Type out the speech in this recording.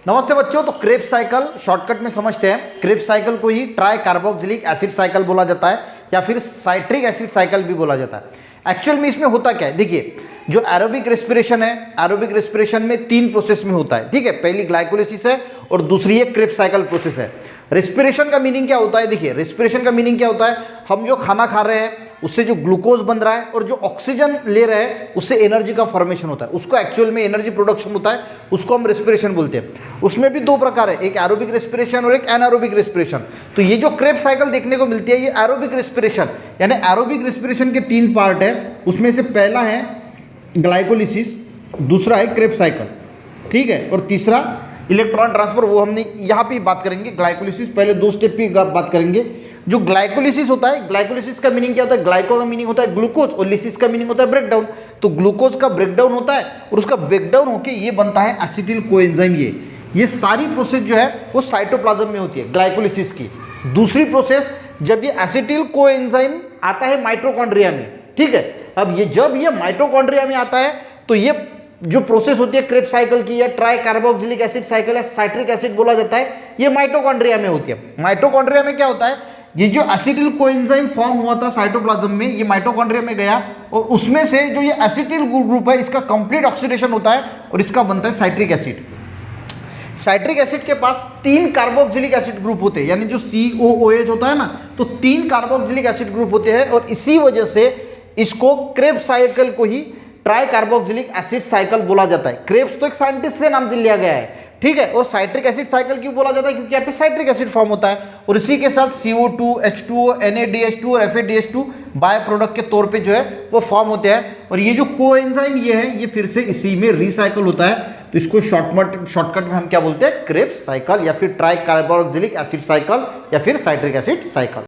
नमस्ते बच्चों। तो क्रेब्स साइकिल शॉर्टकट में समझते हैं। क्रेब्स साइकिल को ही ट्राई कार्बोक्सिलिक एसिड साइकिल बोला जाता है या फिर साइट्रिक एसिड साइकिल भी बोला जाता है। एक्चुअल में इसमें होता क्या है, देखिए जो एरोबिक रेस्पिरेशन है, एरोबिक रेस्पिरेशन में 3 प्रोसेस में होता है। ठीक है, पहली ग्लाइकोलिसिस है और दूसरी है क्रेब्स साइकिल प्रोसेस है। रेस्पिरेशन का मीनिंग क्या होता है, देखिए रेस्पिरेशन का मीनिंग क्या होता है, हम जो खाना खा रहे हैं उससे जो ग्लूकोज बन रहा है और जो ऑक्सीजन ले रहे हैं उससे एनर्जी का फॉर्मेशन होता है, उसको एक्चुअल में एनर्जी प्रोडक्शन होता है, उसको हम रेस्पिरेशन बोलते हैं। उसमें भी 2 प्रकार है, एक एरोबिक रेस्पिरेशन और एक एनारोबिक रेस्पिरेशन। तो ये जो क्रेब्स साइकिल देखने को मिलती है ये एरोबिक रेस्पिरेशन, यानी एरोबिक रेस्पिरेशन के 3 पार्ट है। उसमें से पहला है ग्लाइकोलिसिस, दूसरा है क्रेब्स साइकिल, ठीक है, और तीसरा इलेक्ट्रॉन ट्रांसफर, वो हमने यहाँ पे बात करेंगे। ग्लाइकोलिसिस पहले 2 स्टेप की बात करेंगे। जो ग्लाइकोलिसिस होता है, ग्लाइकोलिसिस का मीनिंग क्या होता है, ग्लाइको का मीनिंग होता है ग्लूकोज और लिसिस का मीनिंग होता है ब्रेकडाउन। तो ग्लूकोज का ब्रेकडाउन होता है और उसका ब्रेकडाउन होकर ये बनता है एसिटिल कोएंजाइम। ये सारी प्रोसेस जो है वो साइटोप्लाज्म में होती है ग्लाइकोलिसिस की। दूसरी प्रोसेस, जब ये एसिटिल कोएंजाइम आता है माइटोकॉन्ड्रिया में, ठीक है, अब ये जब ये माइटोकॉन्ड्रिया में आता है तो ये जो प्रोसेस होती है क्रेब्स साइकिल की या ट्राई कार्बोक्सिलिक एसिड साइकिल या साइट्रिक एसिड बोला जाता है, ये माइटोकॉन्ड्रिया में होती है। माइटोकॉन्ड्रिया में क्या होता है, ये जो एसिटिल कोएंजाइम फॉर्म हुआ था साइटोप्लाज्म में, ये माइटोकॉन्ड्रिया में गया और उसमें से जो ये एसिटिल ग्रुप है इसका कंप्लीट ऑक्सीडेशन होता है और इसका बनता है साइट्रिक एसिड। साइट्रिक एसिड के पास 3 कार्बोक्सिलिक एसिड ग्रुप होते हैं, यानी जो COOH होता है ना, तो 3 कार्बोक्सिलिक एसिड ग्रुप होते हैं और इसी वजह से इसको क्रेब्स साइकिल को ही ट्राई कार्बोक्सिलिक एसिड साइकिल बोला जाता है। क्रेब्स तो एक साइंटिस्ट से नाम लिया गया है, ठीक है, और साइट्रिक एसिड साइकिल क्यों बोला जाता है, क्योंकि यहाँ पे साइट्रिक एसिड फॉर्म होता है और इसी के साथ CO2, H2O, NADH2 और FADH2 बाय प्रोडक्ट के तौर पे जो है वो फॉर्म होते हैं। और ये जो कोएंजाइम ये है, ये फिर से इसी में रिसाइकल होता है। तो इसको शॉर्टकट में हम क्या बोलते हैं, क्रेब्स साइकिल या फिर ट्राई कार्बोक्सिलिक एसिड साइकिल या फिर साइट्रिक एसिड साइकिल।